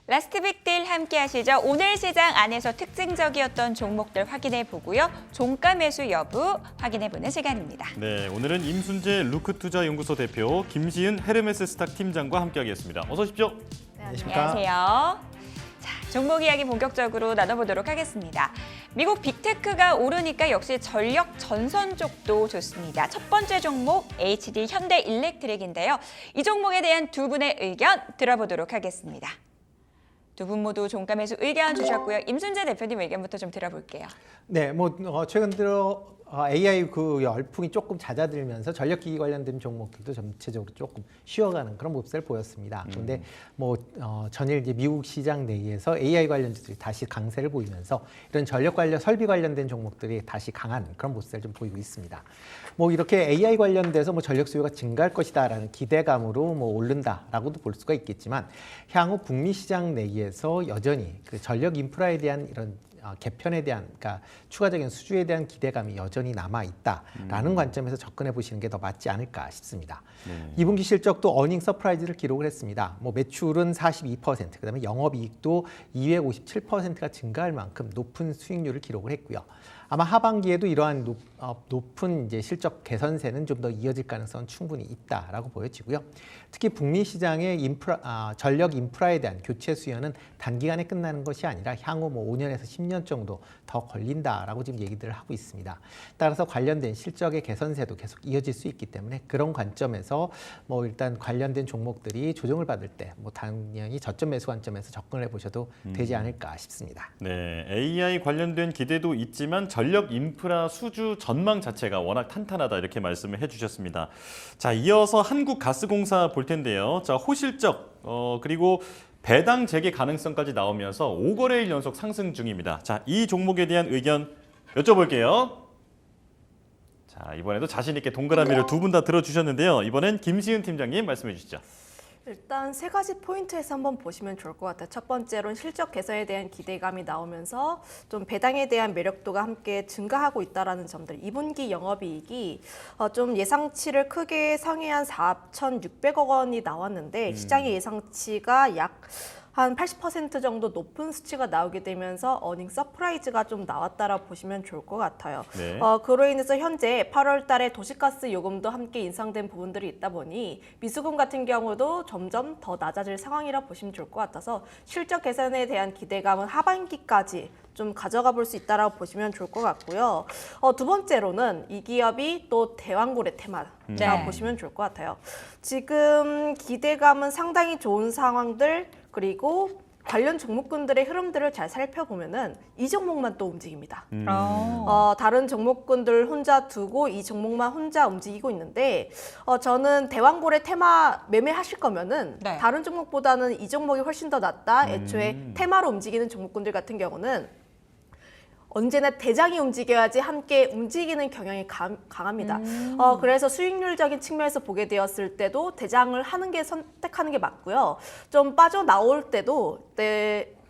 라스트 빅딜 함께 하시죠. 오늘 시장 안에서 특징적이었던 종목들 확인해 보고요. 종가 매수 여부 확인해 보는 시간입니다. 네, 오늘은 임순재 루크투자연구소 대표, 김시은 헤르메스 스탁 팀장과 함께하겠습니다. 어서 오십시오. 네, 안녕하세요. 자, 종목 이야기 본격적으로 나눠보도록 하겠습니다. 미국 빅테크가 오르니까 역시 전력 전선 쪽도 좋습니다. 첫 번째 종목 HD 현대일렉트릭인데요. 이 종목에 대한 두 분의 의견 들어보도록 하겠습니다. 두 분 모두 종가 매수 의견 주셨고요. 임순재 대표님 의견부터 좀 들어볼게요. 네, 최근 들어 AI 그 열풍이 조금 잦아들면서 전력기기 관련된 종목들도 전체적으로 조금 쉬어가는 그런 모습을 보였습니다. 그런데 전일 이제 미국 시장 내에서 AI 관련주들이 다시 강세를 보이면서 이런 전력 관련 설비 관련된 종목들이 다시 강한 그런 모습을 좀 보이고 있습니다. 이렇게 AI 관련돼서 전력 수요가 증가할 것이다라는 기대감으로 오른다라고도 볼 수가 있겠지만 향후 북미 시장 내에서 여전히 그 전력 인프라에 대한 이런 개편에 대한, 그러니까 추가적인 수주에 대한 기대감이 여전히 남아 있다라는 관점에서 접근해 보시는 게 더 맞지 않을까 싶습니다. 2분기 실적도 어닝 서프라이즈를 기록을 했습니다. 매출은 42%, 그다음에 영업이익도 257%가 증가할 만큼 높은 수익률을 기록을 했고요. 아마 하반기에도 이러한 높은 이제 실적 개선세는 좀 더 이어질 가능성은 충분히 있다라고 보여지고요. 특히 북미 시장의 전력 인프라에 대한 교체 수요는 단기간에 끝나는 것이 아니라 향후 5년에서 10년 정도 더 걸린다라고 지금 얘기들을 하고 있습니다. 따라서 관련된 실적의 개선세도 계속 이어질 수 있기 때문에 그런 관점에서 일단 관련된 종목들이 조정을 받을 때 당연히 저점 매수 관점에서 접근을 해보셔도 되지 않을까 싶습니다. 네, AI 관련된 기대도 있지만 전력 인프라 수주 전망 자체가 워낙 탄탄하다 이렇게 말씀을 해주셨습니다. 자, 이어서 한국가스공사 볼 텐데요. 자, 호실적 그리고 배당 재개 가능성까지 나오면서 5거래일 연속 상승 중입니다. 자, 이 종목에 대한 의견 여쭤볼게요. 자, 이번에도 자신 있게 동그라미를 두 분 다 들어주셨는데요. 이번엔 김시은 팀장님 말씀해 주시죠. 일단 세 가지 포인트에서 한번 보시면 좋을 것 같아요. 첫 번째로는 실적 개선에 대한 기대감이 나오면서 좀 배당에 대한 매력도가 함께 증가하고 있다는 점들. 2분기 영업이익이 좀 예상치를 크게 상회한 4,600억 원이 나왔는데 시장의 예상치가 약 한 80% 정도 높은 수치가 나오게 되면서 어닝 서프라이즈가 좀 나왔다라 보시면 좋을 것 같아요. 네. 그로 인해서 현재 8월 달에 도시가스 요금도 함께 인상된 부분들이 있다 보니 미수금 같은 경우도 점점 더 낮아질 상황이라 보시면 좋을 것 같아서 실적 개선에 대한 기대감은 하반기까지 좀 가져가 볼 수 있다라고 보시면 좋을 것 같고요. 두 번째로는 이 기업이 또 대왕고래 테마라고 보시면 좋을 것 같아요. 지금 기대감은 상당히 좋은 상황들 그리고 관련 종목군들의 흐름들을 잘 살펴보면은 이 종목만 또 움직입니다. 다른 종목군들 혼자 두고 이 종목만 혼자 움직이고 있는데 저는 대왕고래 테마 매매하실 거면은 다른 종목보다는 이 종목이 훨씬 더 낫다. 애초에 테마로 움직이는 종목군들 같은 경우는 언제나 대장이 움직여야지 함께 움직이는 경향이 강합니다. 그래서 수익률적인 측면에서 보게 되었을 때도 대장을 선택하는 게 맞고요. 좀 빠져나올 때도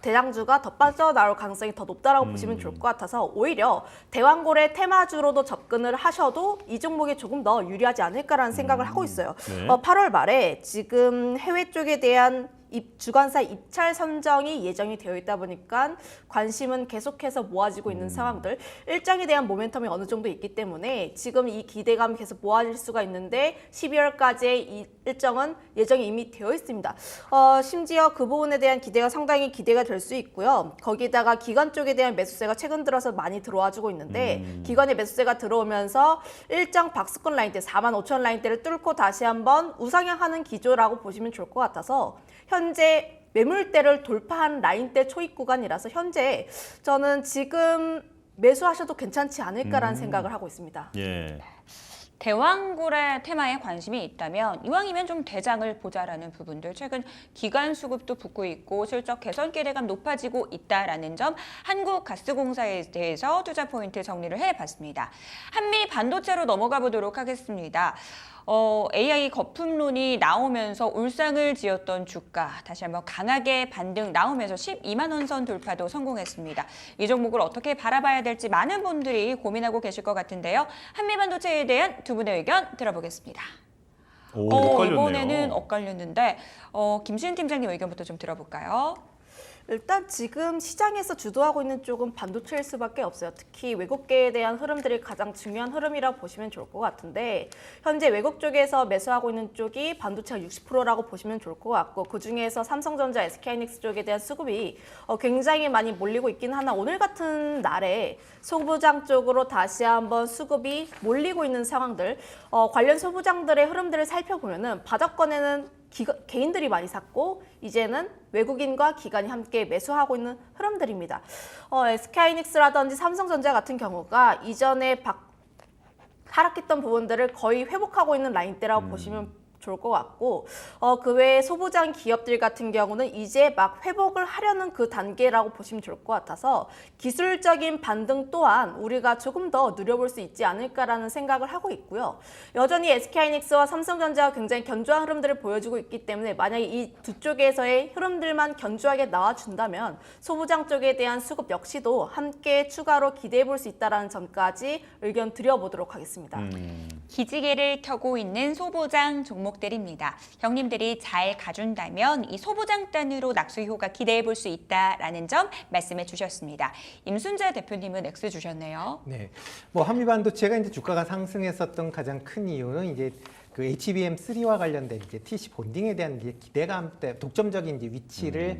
대장주가 더 빠져나올 가능성이 더 높다라고 보시면 좋을 것 같아서 오히려 대왕고래 테마주로도 접근을 하셔도 이 종목이 조금 더 유리하지 않을까라는 생각을 하고 있어요. 네. 8월 말에 지금 해외 쪽에 대한 주관사 입찰 선정이 예정이 되어 있다 보니까 관심은 계속해서 모아지고 있는 상황들, 일정에 대한 모멘텀이 어느 정도 있기 때문에 지금 이 기대감이 계속 모아질 수가 있는데 12월까지의 이 일정은 예정이 이미 되어 있습니다. 심지어 그 부분에 대한 기대가 상당히 기대가 될 수 있고요. 거기다가 기관 쪽에 대한 매수세가 최근 들어서 많이 들어와주고 있는데 기관의 매수세가 들어오면서 일정 박스권 라인대 45,000 라인대를 뚫고 다시 한번 우상향하는 기조라고 보시면 좋을 것 같아서 현재 매물대를 돌파한 라인대 초입 구간이라서 현재 저는 지금 매수하셔도 괜찮지 않을까라는 생각을 하고 있습니다. 예. 대왕고래 테마에 관심이 있다면 이왕이면 좀 대장을 보자라는 부분들, 최근 기관 수급도 붙고 있고 실적 개선 기대감 높아지고 있다라는 점, 한국가스공사에 대해서 투자 포인트 정리를 해봤습니다. 한미 반도체로 넘어가 보도록 하겠습니다. AI 거품론이 나오면서 울상을 지었던 주가 다시 한번 강하게 반등 나오면서 12만 원 선 돌파도 성공했습니다. 이 종목을 어떻게 바라봐야 될지 많은 분들이 고민하고 계실 것 같은데요. 한미반도체에 대한 두 분의 의견 들어보겠습니다. 오, 엇갈렸네요. 이번에는 엇갈렸는데 김시은 팀장님 의견부터 좀 들어볼까요? 일단 지금 시장에서 주도하고 있는 쪽은 반도체일 수밖에 없어요. 특히 외국계에 대한 흐름들이 가장 중요한 흐름이라고 보시면 좋을 것 같은데 현재 외국 쪽에서 매수하고 있는 쪽이 반도체가 60%라고 보시면 좋을 것 같고 그중에서 삼성전자, SK하이닉스 쪽에 대한 수급이 굉장히 많이 몰리고 있긴 하나 오늘 같은 날에 소부장 쪽으로 다시 한번 수급이 몰리고 있는 상황들 관련 소부장들의 흐름들을 살펴보면은 바닥권에는 개인들이 많이 샀고 이제는 외국인과 기관이 함께 매수하고 있는 흐름들입니다. SK하이닉스라든지 삼성전자 같은 경우가 이전에 하락했던 부분들을 거의 회복하고 있는 라인대라고 보시면 좋을 것 같고 그 외에 소부장 기업들 같은 경우는 이제 막 회복을 하려는 그 단계라고 보시면 좋을 것 같아서 기술적인 반등 또한 우리가 조금 더 누려볼 수 있지 않을까라는 생각을 하고 있고요. 여전히 SK하이닉스와 삼성전자가 굉장히 견조한 흐름들을 보여주고 있기 때문에 만약에 이 두 쪽에서의 흐름들만 견조하게 나와준다면 소부장 쪽에 대한 수급 역시도 함께 추가로 기대해 볼 수 있다는 점까지 의견 드려보도록 하겠습니다. 기지개를 켜고 있는 소부장 종목들입니다. 형님들이 잘 가준다면 이 소부장단으로 낙수효과 기대해 볼 수 있다라는 점 말씀해 주셨습니다. 임순재 대표님은 X 주셨네요. 네, 뭐 한미반도체가 이제 주가가 상승했었던 가장 큰 이유는 이제 그 HBM3와 관련된 이제 TC 본딩에 대한 이제 기대감 때 독점적인 이제 위치를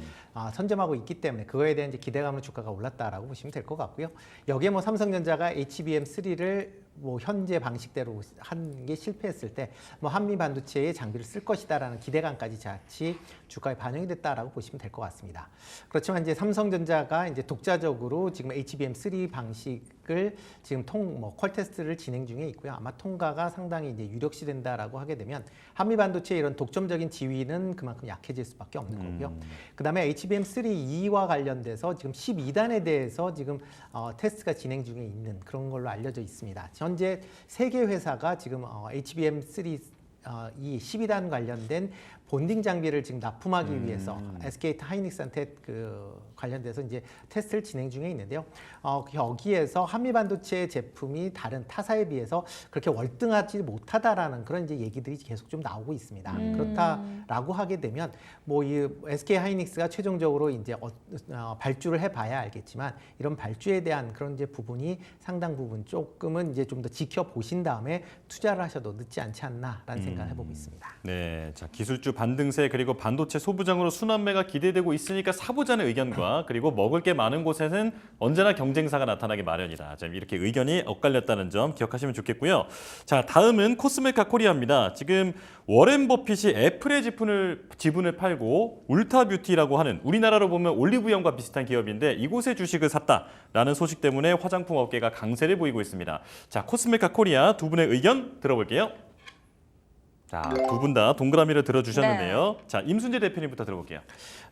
선점하고 있기 때문에 그거에 대한 이제 기대감으로 주가가 올랐다라고 보시면 될 것 같고요. 여기에 뭐 삼성전자가 HBM3를 뭐 현재 방식대로 한 게 실패했을 때 뭐 한미 반도체의 장비를 쓸 것이다라는 기대감까지 같이 주가에 반영이 됐다라고 보시면 될 것 같습니다. 그렇지만 이제 삼성전자가 이제 독자적으로 지금 HBM3 방식을 지금 퀄 테스트를 진행 중에 있고요. 아마 통과가 상당히 이제 유력시 된다라고 하게 되면 한미 반도체의 이런 독점적인 지위는 그만큼 약해질 수밖에 없는 거고요. 그다음에 HBM3E와 관련돼서 지금 12단에 대해서 지금 테스트가 진행 중에 있는 그런 걸로 알려져 있습니다. 현재 세 개 회사가 지금 HBM3 이 12단 관련된 본딩 장비를 지금 납품하기 위해서 SK하이닉스한테 관련돼서 이제 테스트를 진행 중에 있는데요. 여기에서 한미반도체 제품이 다른 타사에 비해서 그렇게 월등하지 못하다라는 그런 이제 얘기들이 계속 좀 나오고 있습니다. 그렇다라고 하게 되면 뭐 이 SK하이닉스가 최종적으로 이제 발주를 해봐야 알겠지만 이런 발주에 대한 그런 이제 부분이 상당 부분 조금은 이제 좀 더 지켜보신 다음에 투자를 하셔도 늦지 않지 않나라는 생각을 해보고 있습니다. 네, 자 기술주 반등세 그리고 반도체 소부장으로 순환매가 기대되고 있으니까 사보자는 의견과 그리고 먹을 게 많은 곳에는 언제나 경쟁사가 나타나기 마련이다. 이렇게 의견이 엇갈렸다는 점 기억하시면 좋겠고요. 자 다음은 코스메카 코리아입니다. 지금 워렌 버핏이 애플의 지분을 팔고 울타뷰티라고 하는 우리나라로 보면 올리브영과 비슷한 기업인데 이곳의 주식을 샀다라는 소식 때문에 화장품 업계가 강세를 보이고 있습니다. 자 코스메카 코리아 두 분의 의견 들어볼게요. 자, 두 분 다 동그라미를 들어주셨는데요. 자, 임순재 대표님부터 들어볼게요.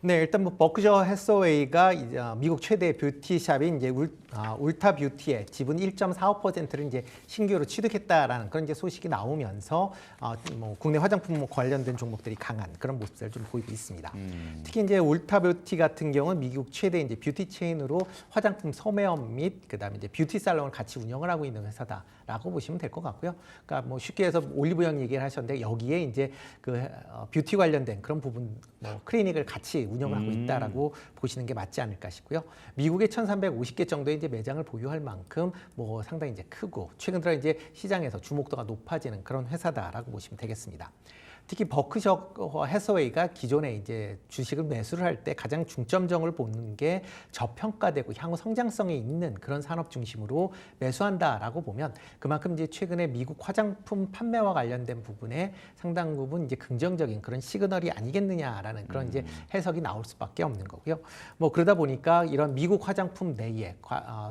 네, 일단 뭐 버크셔 해서웨이가 이제 미국 최대 뷰티샵인 이제 울타 뷰티의 지분 1.45%를 이제 신규로 취득했다라는 그런 이제 소식이 나오면서 뭐 국내 화장품 관련된 종목들이 강한 그런 모습을 좀 보이고 있습니다. 특히 이제 울타 뷰티 같은 경우는 미국 최대 이제 뷰티 체인으로 화장품 소매업 및 그다음에 이제 뷰티 살롱을 같이 운영을 하고 있는 회사다라고 보시면 될 것 같고요. 그러니까 뭐 쉽게 해서 올리브영 얘기를 하셨는데 여기에 이제 그 뷰티 관련된 그런 부분 뭐 클리닉을 같이 운영을 하고 있다라고 보시는 게 맞지 않을까 싶고요. 미국에 1,350개 정도의 이제 매장을 보유할 만큼 뭐 상당히 이제 크고 최근 들어 이제 시장에서 주목도가 높아지는 그런 회사다라고 보시면 되겠습니다. 특히 버크셔 해서웨이가 기존에 이제 주식을 매수를 할 때 가장 중점적으로 보는 게 저평가되고 향후 성장성이 있는 그런 산업 중심으로 매수한다라고 보면 그만큼 이제 최근에 미국 화장품 판매와 관련된 부분에 상당 부분 이제 긍정적인 그런 시그널이 아니겠느냐라는 그런 이제 해석이 나올 수밖에 없는 거고요. 뭐 그러다 보니까 이런 미국 화장품 내에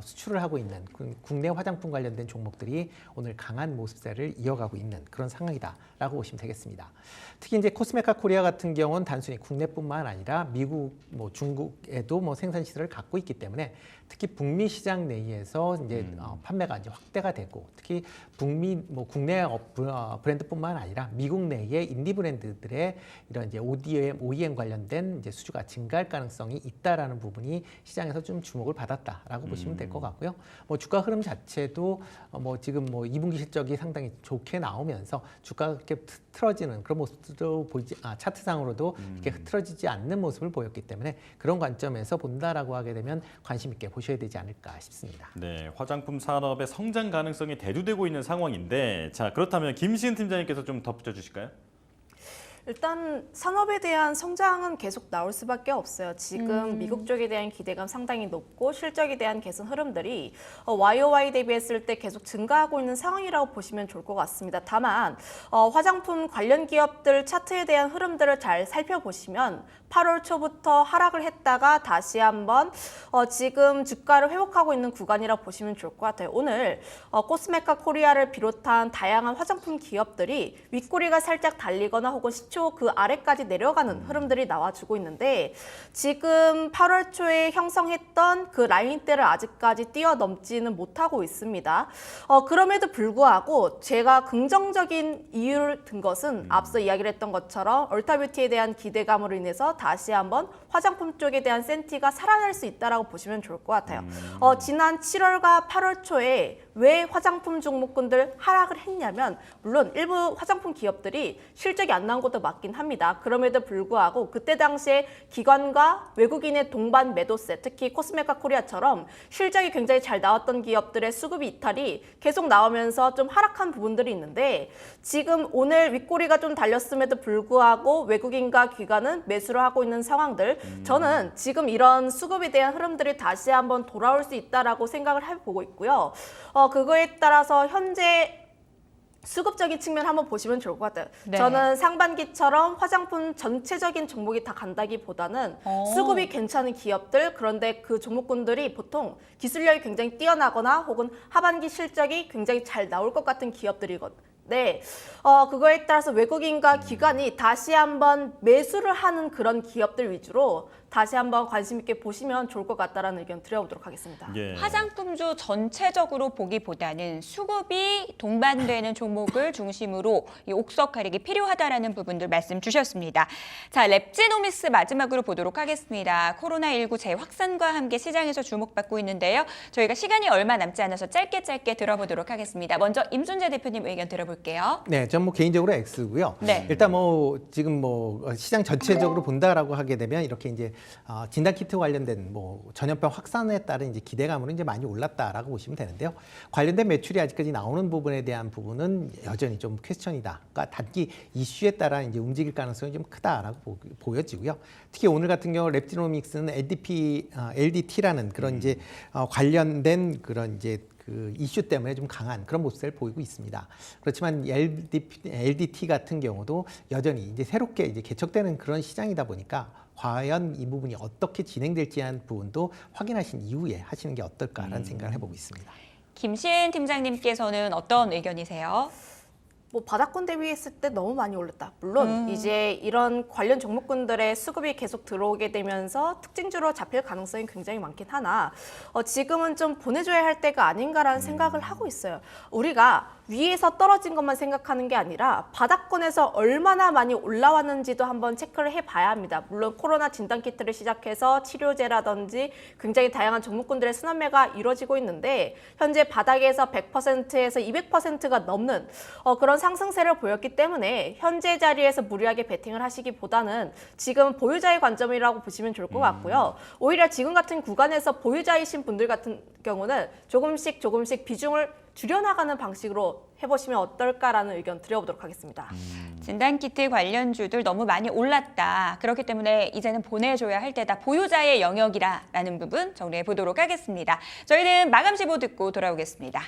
수출을 하고 있는 국내 화장품 관련된 종목들이 오늘 강한 모습세를 이어가고 있는 그런 상황이다라고 보시면 되겠습니다. 특히 이제 코스메카 코리아 같은 경우는 단순히 국내뿐만 아니라 미국, 뭐 중국에도 뭐 생산 시설을 갖고 있기 때문에 특히 북미 시장 내에서 이제 판매가 이제 확대가 되고 특히 북미 뭐 국내 브랜드뿐만 아니라 미국 내의 인디 브랜드들의 이런 이제 OEM 관련된 이제 수주가 증가할 가능성이 있다라는 부분이 시장에서 좀 주목을 받았다라고 보시면 될 것 같고요. 뭐 주가 흐름 자체도 뭐 지금 뭐 2분기 실적이 상당히 좋게 나오면서 주가가 그렇게 틀어지는 그런 그런 모습도 차트상으로도 이렇게 흐트러지지 않는 모습을 보였기 때문에 그런 관점에서 본다라고 하게 되면 관심 있게 보셔야 되지 않을까 싶습니다. 네, 화장품 산업의 성장 가능성이 대두되고 있는 상황인데, 자 그렇다면 김시은 팀장님께서 좀 덧붙여 주실까요? 일단 산업에 대한 성장은 계속 나올 수밖에 없어요. 지금 미국 쪽에 대한 기대감 상당히 높고 실적에 대한 개선 흐름들이 YOY 대비했을 때 계속 증가하고 있는 상황이라고 보시면 좋을 것 같습니다. 다만 화장품 관련 기업들 차트에 대한 흐름들을 잘 살펴보시면 8월 초부터 하락을 했다가 다시 한번 지금 주가를 회복하고 있는 구간이라 보시면 좋을 것 같아요. 오늘 코스메카 코리아를 비롯한 다양한 화장품 기업들이 윗꼬리가 살짝 달리거나 혹은 시초 그 아래까지 내려가는 흐름들이 나와주고 있는데 지금 8월 초에 형성했던 그 라인대를 아직까지 뛰어넘지는 못하고 있습니다. 그럼에도 불구하고 제가 긍정적인 이유를 든 것은 앞서 이야기를 했던 것처럼 얼타뷰티에 대한 기대감으로 인해서 다시 한번 화장품 쪽에 대한 센티가 살아날 수 있다라고 보시면 좋을 것 같아요. 지난 7월과 8월 초에 왜 화장품 종목군들 하락을 했냐면 물론 일부 화장품 기업들이 실적이 안 나온 것도 맞긴 합니다. 그럼에도 불구하고 그때 당시에 기관과 외국인의 동반 매도세, 특히 코스메카 코리아처럼 실적이 굉장히 잘 나왔던 기업들의 수급 이탈이 계속 나오면서 좀 하락한 부분들이 있는데 지금 오늘 윗꼬리가 좀 달렸음에도 불구하고 외국인과 기관은 매수를 하고 있는 상황들 저는 지금 이런 수급에 대한 흐름들이 다시 한번 돌아올 수 있다라고 생각을 해보고 있고요. 그거에 따라서 현재 수급적인 측면 한번 보시면 좋을 것 같아요. 네. 저는 상반기처럼 화장품 전체적인 종목이 다 간다기보다는 수급이 괜찮은 기업들 그런데 그 종목군들이 보통 기술력이 굉장히 뛰어나거나 혹은 하반기 실적이 굉장히 잘 나올 것 같은 기업들이거든요. 네, 그거에 따라서 외국인과 기관이 다시 한번 매수를 하는 그런 기업들 위주로 다시 한번 관심 있게 보시면 좋을 것 같다라는 의견 드려보도록 하겠습니다. 예. 화장품주 전체적으로 보기보다는 수급이 동반되는 종목을 중심으로 이 옥석 가리기 필요하다라는 부분들 말씀 주셨습니다. 자, 랩지노믹스 마지막으로 보도록 하겠습니다. 코로나19 재확산과 함께 시장에서 주목받고 있는데요. 저희가 시간이 얼마 남지 않아서 짧게 들어보도록 하겠습니다. 먼저 임순재 대표님 의견 들어볼게요. 네, 전 뭐 개인적으로 X고요. 네. 일단 뭐 지금 뭐 시장 전체적으로 본다라고 하게 되면 이렇게 이제 진단키트 관련된 뭐 전염병 확산에 따른 이제 기대감으로 이제 많이 올랐다라고 보시면 되는데요. 관련된 매출이 아직까지 나오는 부분에 대한 부분은 여전히 좀 퀘스천이다. 그러니까 단기 이슈에 따라 이제 움직일 가능성이 좀 크다라고 보여지고요. 특히 오늘 같은 경우 랩지노믹스는 LDT라는 그런 이제 관련된 그런 이제 그 이슈 때문에 좀 강한 그런 모습을 보이고 있습니다. 그렇지만 LDT 같은 경우도 여전히 이제 새롭게 이제 개척되는 그런 시장이다 보니까 과연 이 부분이 어떻게 진행될지 한 부분도 확인하신 이후에 하시는 게 어떨까라는 생각을 해보고 있습니다. 김시은 팀장님께서는 어떤 의견이세요? 뭐 바닥권 대비했을 때 너무 많이 올랐다. 물론 이제 이런 관련 종목군들의 수급이 계속 들어오게 되면서 특징주로 잡힐 가능성이 굉장히 많긴 하나 지금은 좀 보내줘야 할 때가 아닌가라는 생각을 하고 있어요. 우리가 위에서 떨어진 것만 생각하는 게 아니라 바닥권에서 얼마나 많이 올라왔는지도 한번 체크를 해봐야 합니다. 물론 코로나 진단키트를 시작해서 치료제라든지 굉장히 다양한 종목군들의 순환매가 이루어지고 있는데 현재 바닥에서 100%에서 200%가 넘는 그런 상승세를 보였기 때문에 현재 자리에서 무리하게 베팅을 하시기보다는 지금 보유자의 관점이라고 보시면 좋을 것 같고요. 오히려 지금 같은 구간에서 보유자이신 분들 같은 경우는 조금씩 비중을 줄여나가는 방식으로 해보시면 어떨까라는 의견 드려보도록 하겠습니다. 진단키트 관련주들 너무 많이 올랐다. 그렇기 때문에 이제는 보내줘야 할 때다. 보유자의 영역이라는 부분 정리해 보도록 하겠습니다. 저희는 마감 시보 듣고 돌아오겠습니다.